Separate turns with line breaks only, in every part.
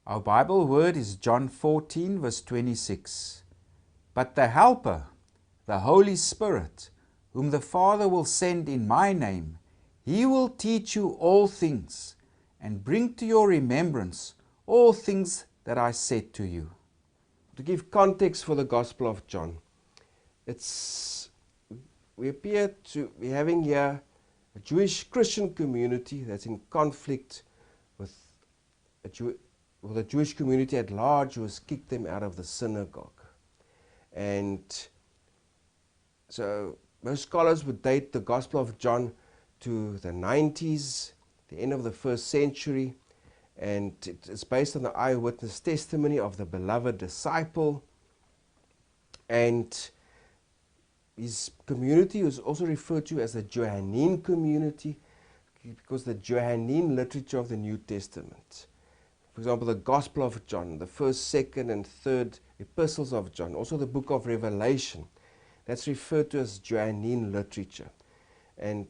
Our Bible word is John 14 verse 26. But the Helper, the Holy Spirit, whom the Father will send in my name, he will teach you all things and bring to your remembrance all things that I said to you.
To give context for the Gospel of John, we appear to be having here a Jewish Christian community that's in conflict with the Jewish community at large, who has kicked them out of the synagogue. And so most scholars would date the Gospel of John to the 90s, the end of the 1st century, and it's based on the eyewitness testimony of the beloved disciple. And his community was also referred to as the Johannine community, because the Johannine literature of the New Testament, for example, the Gospel of John, the 1st, 2nd, and 3rd epistles of John, also the book of Revelation, that's referred to as Johannine literature. And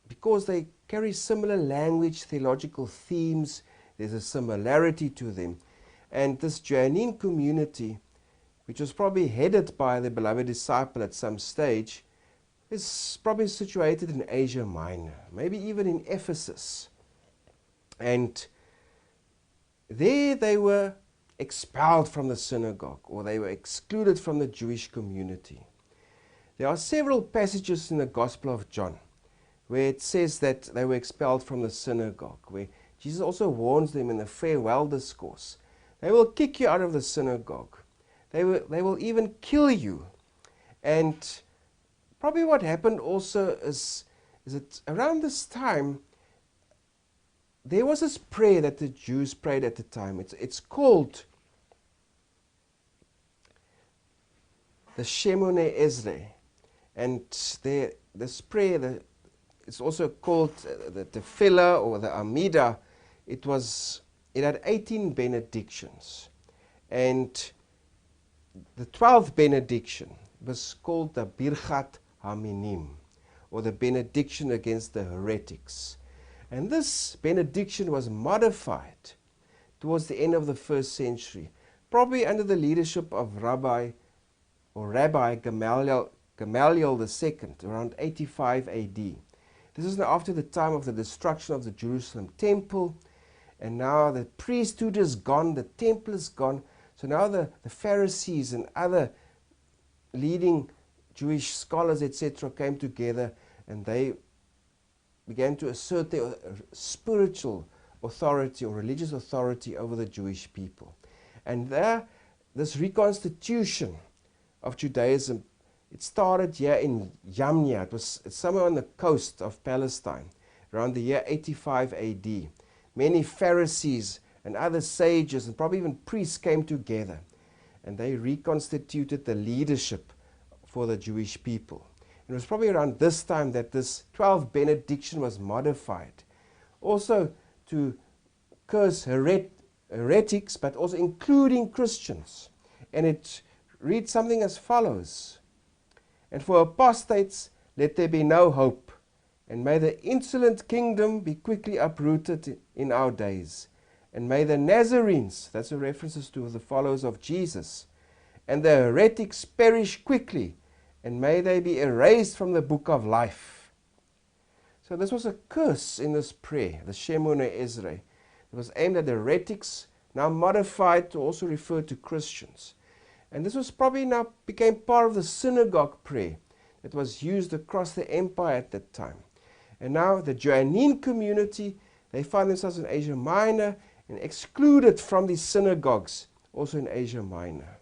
because they carry similar language, theological themes, there's a similarity to them. And this Johannine community, which was probably headed by the beloved disciple at some stage, is probably situated in Asia Minor, maybe even in Ephesus. And there they were expelled from the synagogue, or they were excluded from the Jewish community. There are several passages in the Gospel of John where it says that they were expelled from the synagogue, where Jesus also warns them in the farewell discourse. They will kick you out of the synagogue. They will even kill you. And probably what happened also is that around this time, there was this prayer that the Jews prayed at the time. It's called the Shemone Ezra. And this prayer, it's also called the Tefillah or the Amida. It had 18 benedictions. And the 12th benediction was called the Birchat Haminim, or the benediction against the heretics. And this benediction was modified towards the end of the 1st century, probably under the leadership of Rabbi Gamaliel II, around 85 AD. This is now after the time of the destruction of the Jerusalem temple, and now the priesthood is gone, the temple is gone, so now the Pharisees and other leading Jewish scholars, etc., came together, and they began to assert their spiritual authority or religious authority over the Jewish people. And this reconstitution of Judaism, it started here in Yamnia. It's somewhere on the coast of Palestine, around the year 85 AD. Many Pharisees and other sages and probably even priests came together, and they reconstituted the leadership for the Jewish people. It was probably around this time that this 12th benediction was modified, also to curse heretics, but also including Christians. And it reads something as follows: "And for apostates let there be no hope, and may the insolent kingdom be quickly uprooted in our days. And may the Nazarenes," that's a references to the followers of Jesus, "and the heretics perish quickly, and may they be erased from the book of life." So this was a curse in this prayer, the Shemone Ezra. It was aimed at heretics, now modified to also refer to Christians. And this was probably now became part of the synagogue prayer that was used across the empire at that time. And now the Johannine community, they find themselves in Asia Minor and excluded from these synagogues, also in Asia Minor.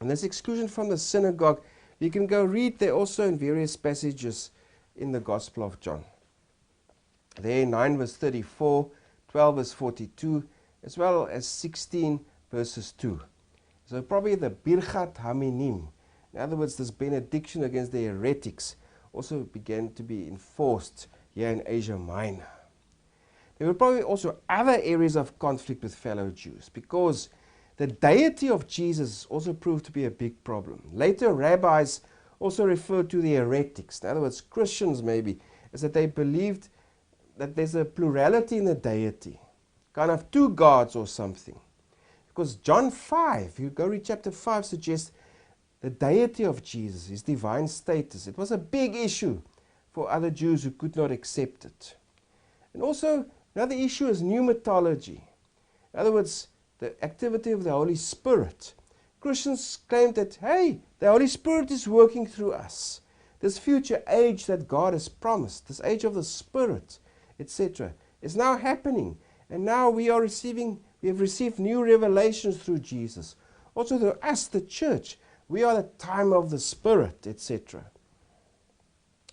And this exclusion from the synagogue, you can go read there also in various passages in the Gospel of John. There 9 verse 34, 12 verse 42, as well as 16 verses 2. So probably the Birchat Haminim, in other words, this benediction against the heretics, also began to be enforced here in Asia Minor. There were probably also other areas of conflict with fellow Jews, because the deity of Jesus also proved to be a big problem. Later rabbis also referred to the heretics, in other words Christians maybe, as that they believed that there's a plurality in the deity. kind of two gods or something. Because John 5, you go read chapter 5, suggests the deity of Jesus, his divine status. It was a big issue for other Jews who could not accept it. And also, another issue is pneumatology. In other words, the activity of the Holy Spirit. Christians claim that, hey, the Holy Spirit is working through us. This future age that God has promised, this age of the Spirit, etc., is now happening. And now we have received new revelations through Jesus. Also through us, the church, we are the time of the Spirit, etc.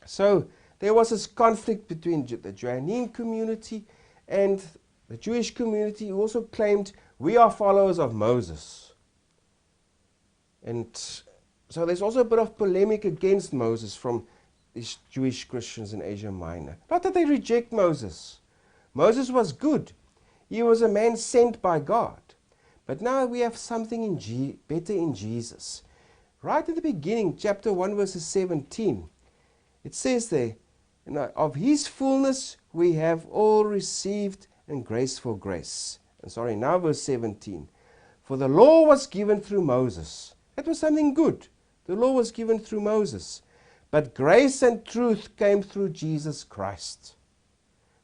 So there was this conflict between the Johannine community and the Jewish community, who also claimed we are followers of Moses. And so there's also a bit of polemic against Moses from these Jewish Christians in Asia Minor. Not that they reject Moses. Moses was good. He was a man sent by God. But now we have something better in Jesus. Right at the beginning, chapter 1, verses 17, it says there, of his fullness we have all received, and grace for grace. Now verse 17. For the law was given through Moses. That was something good. The law was given through Moses. But grace and truth came through Jesus Christ.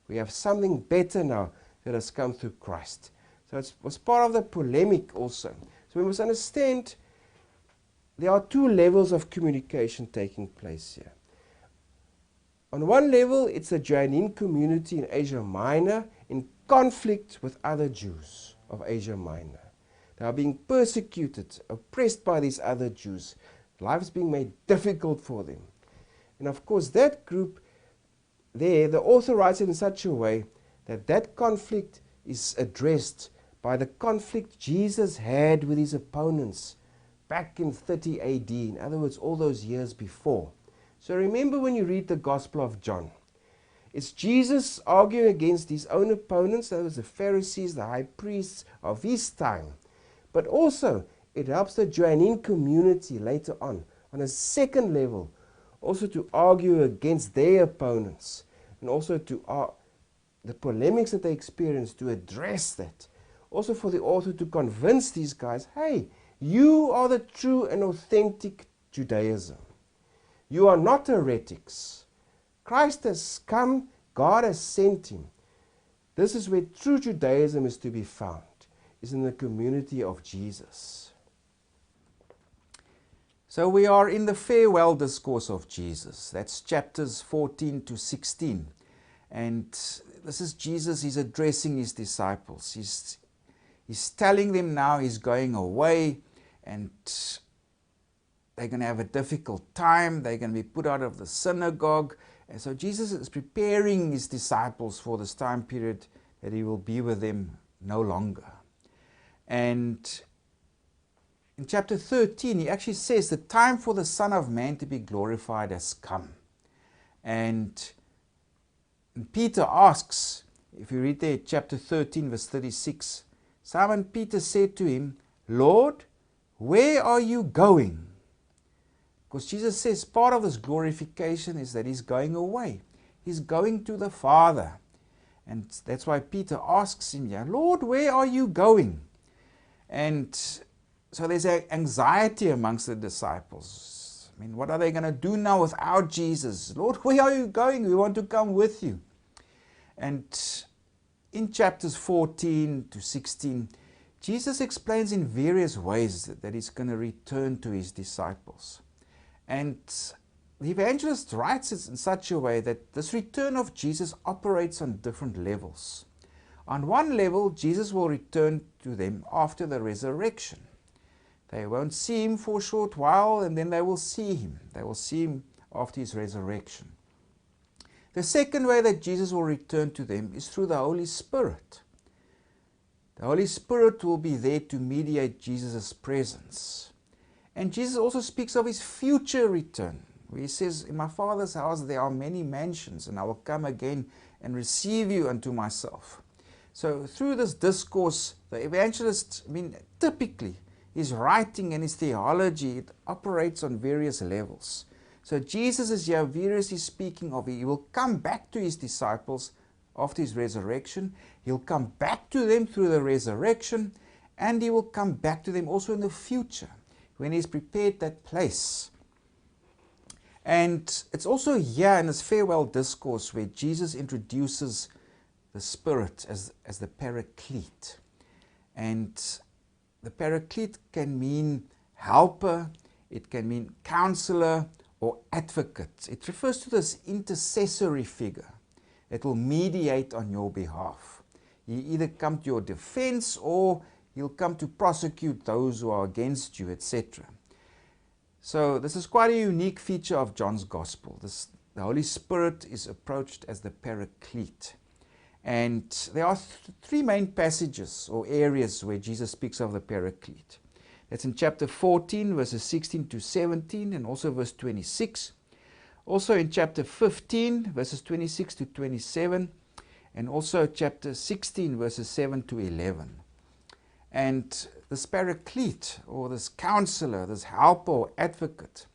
We have something better now that has come through Christ. So it was part of the polemic also. So we must understand there are two levels of communication taking place here. On one level, it's the Johannine community in Asia Minor in conflict with other Jews of Asia Minor. They are being persecuted, oppressed by these other Jews. Life is being made difficult for them. And of course, that group there, the author writes it in such a way that that conflict is addressed by the conflict Jesus had with his opponents back in 30 AD, in other words, all those years before. So remember when you read the Gospel of John, it's Jesus arguing against his own opponents, that was the Pharisees, the high priests of his time. But also, it helps the Johannine community later on a second level, also to argue against their opponents, and also to the polemics that they experience, to address that. Also for the author to convince these guys, hey, you are the true and authentic Judaism. You are not heretics. Christ has come, God has sent him. This is where true Judaism is to be found, is in the community of Jesus.
So we are in the farewell discourse of Jesus. That's chapters 14 to 16. And this is Jesus, he's addressing his disciples. He's telling them now he's going away and they're going to have a difficult time. They're going to be put out of the synagogue. And so Jesus is preparing his disciples for this time period that he will be with them no longer. And in chapter 13, he actually says the time for the Son of Man to be glorified has come. And Peter asks, if you read there, chapter 13, verse 36, Simon Peter said to him, Lord, where are you going? Because Jesus says part of this glorification is that he's going away. He's going to the Father. And that's why Peter asks him, Lord, where are you going? And so there's anxiety amongst the disciples. I mean, what are they going to do now without Jesus? Lord, where are you going? We want to come with you. And in chapters 14 to 16, Jesus explains in various ways that he's going to return to his disciples. And the evangelist writes it in such a way that this return of Jesus operates on different levels. On one level, Jesus will return to them after the resurrection. They won't see him for a short while, and then they will see him. They will see him after his resurrection. The second way that Jesus will return to them is through the Holy Spirit. The Holy Spirit will be there to mediate Jesus' presence. And Jesus also speaks of his future return, where he says, in my Father's house there are many mansions, and I will come again and receive you unto myself. So through this discourse, the evangelist, typically, his writing and his theology, it operates on various levels. So Jesus is here variously speaking of, he will come back to his disciples after his resurrection. He'll come back to them through the resurrection, and he will come back to them also in the future when he's prepared that place. And it's also here in this farewell discourse where Jesus introduces the Spirit as the Paraclete. And the Paraclete can mean helper, it can mean counselor or advocate. It refers to this intercessory figure that will mediate on your behalf. He either come to your defense or he'll come to prosecute those who are against you, etc. So this is quite a unique feature of John's Gospel. The Holy Spirit is approached as the Paraclete. And there are three main passages or areas where Jesus speaks of the Paraclete. That's in chapter 14, verses 16 to 17, and also verse 26. Also in chapter 15, verses 26 to 27, and also chapter 16, verses 7 to 11. And this Paraclete, or this counselor, this helper or advocate,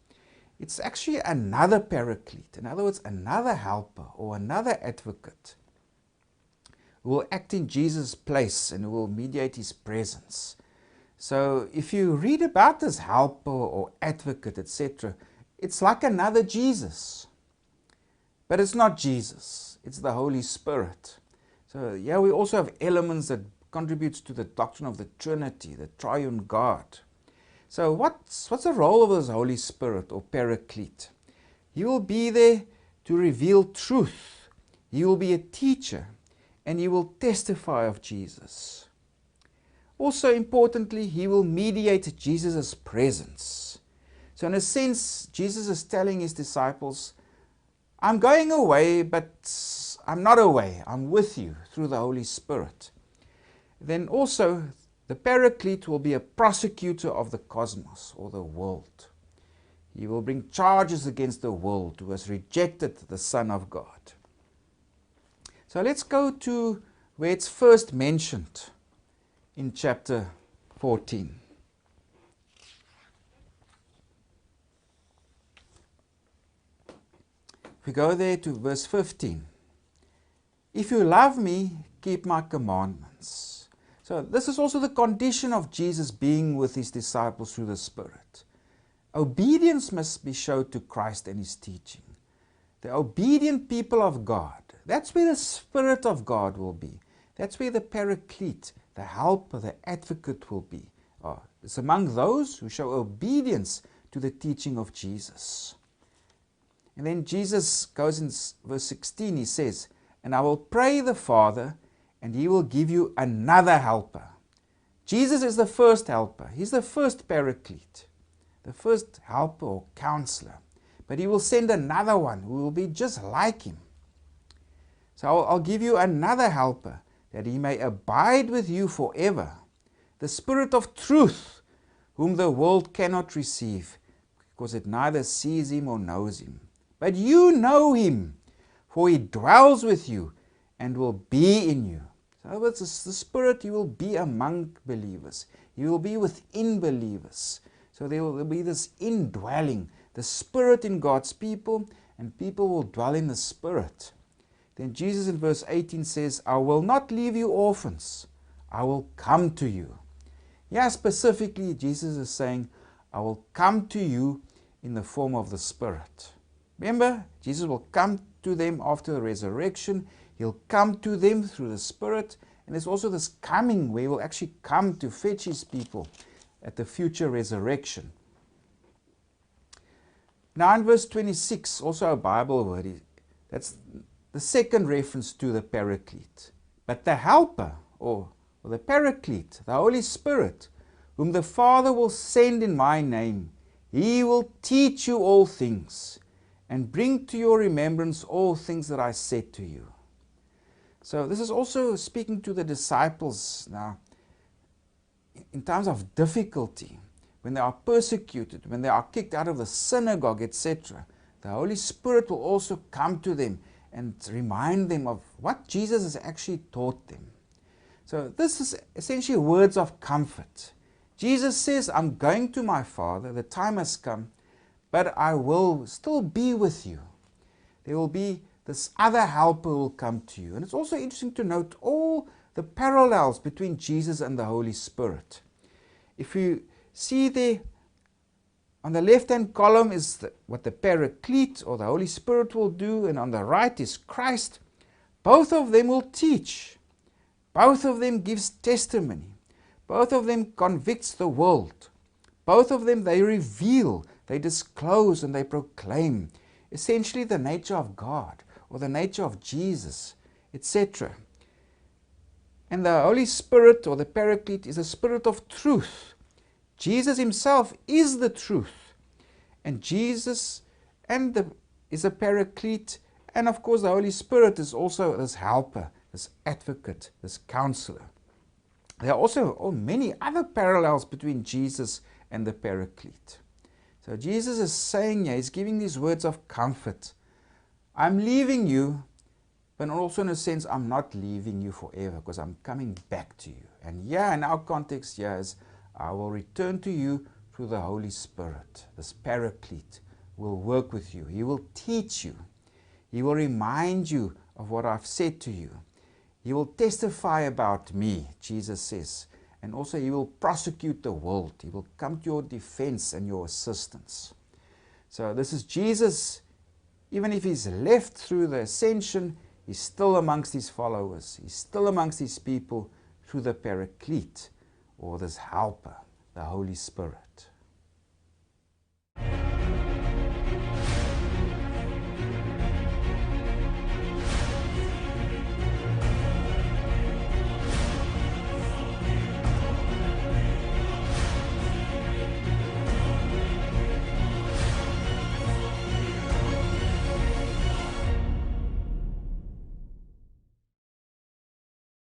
it's actually another Paraclete. In other words, another helper or another advocate who will act in Jesus' place and who will mediate his presence. So if you read about this helper or advocate, etc., it's like another Jesus. But it's not Jesus. It's the Holy Spirit. So yeah, we also have elements that contributes to the doctrine of the Trinity, the triune God. So what's the role of this Holy Spirit or Paraclete? He will be there to reveal truth. He will be a teacher, and he will testify of Jesus. Also importantly, he will mediate Jesus' presence. So in a sense, Jesus is telling his disciples, I'm going away, but I'm not away. I'm with you through the Holy Spirit. Then also, the Paraclete will be a prosecutor of the cosmos or the world. He will bring charges against the world who has rejected the Son of God. So let's go to where it's first mentioned in chapter 14. If we go there to verse 15. If you love me, keep my commandments. So this is also the condition of Jesus being with his disciples through the Spirit. Obedience must be shown to Christ and his teaching. The obedient people of God, that's where the Spirit of God will be. That's where the Paraclete, the helper, the advocate will be. It's among those who show obedience to the teaching of Jesus. And then Jesus goes in verse 16, he says, and I will pray the Father, and he will give you another helper. Jesus is the first helper. He's the first Paraclete, the first helper or counselor. But he will send another one who will be just like him. So I'll give you another helper, that he may abide with you forever. The Spirit of truth, whom the world cannot receive, because it neither sees him or knows him. But you know him, for he dwells with you and will be in you. In other words, the Spirit, he will be among believers. He will be within believers. So there will be this indwelling, the Spirit in God's people, and people will dwell in the Spirit. Then Jesus in verse 18 says, I will not leave you orphans. I will come to you. Yeah, specifically, Jesus is saying, I will come to you in the form of the Spirit. Remember, Jesus will come to them after the resurrection. He'll come to them through the Spirit. And there's also this coming where he will actually come to fetch his people at the future resurrection. Now in verse 26, also a Bible word, that's the second reference to the Paraclete. But the Helper, or the Paraclete, the Holy Spirit, whom the Father will send in my name, he will teach you all things, and bring to your remembrance all things that I said to you. So this is also speaking to the disciples now. In times of difficulty, when they are persecuted, when they are kicked out of the synagogue, etc., the Holy Spirit will also come to them and remind them of what Jesus has actually taught them. So this is essentially words of comfort. Jesus says, I'm going to my Father, the time has come, but I will still be with you. There will be this other helper will come to you. And it's also interesting to note all the parallels between Jesus and the Holy Spirit. If you see there, on the left-hand column is what the Paraclete or the Holy Spirit will do, and on the right is Christ. Both of them will teach. Both of them gives testimony. Both of them convicts the world. Both of them, they reveal, they disclose, and they proclaim essentially the nature of God or the nature of Jesus, etc. And the Holy Spirit or the Paraclete is a spirit of truth. Jesus himself is the truth. And Jesus is a Paraclete. And of course the Holy Spirit is also this helper, this advocate, this counselor. There are also many other parallels between Jesus and the Paraclete. So Jesus is saying here, he's giving these words of comfort. I'm leaving you, but also in a sense, I'm not leaving you forever because I'm coming back to you. And in our context here is, I will return to you through the Holy Spirit. This Paraclete will work with you. He will teach you. He will remind you of what I've said to you. He will testify about me, Jesus says. And also he will prosecute the world. He will come to your defense and your assistance. So this is Jesus. Even if he's left through the ascension, he's still amongst his followers. He's still amongst his people through the Paraclete, or this helper, the Holy Spirit.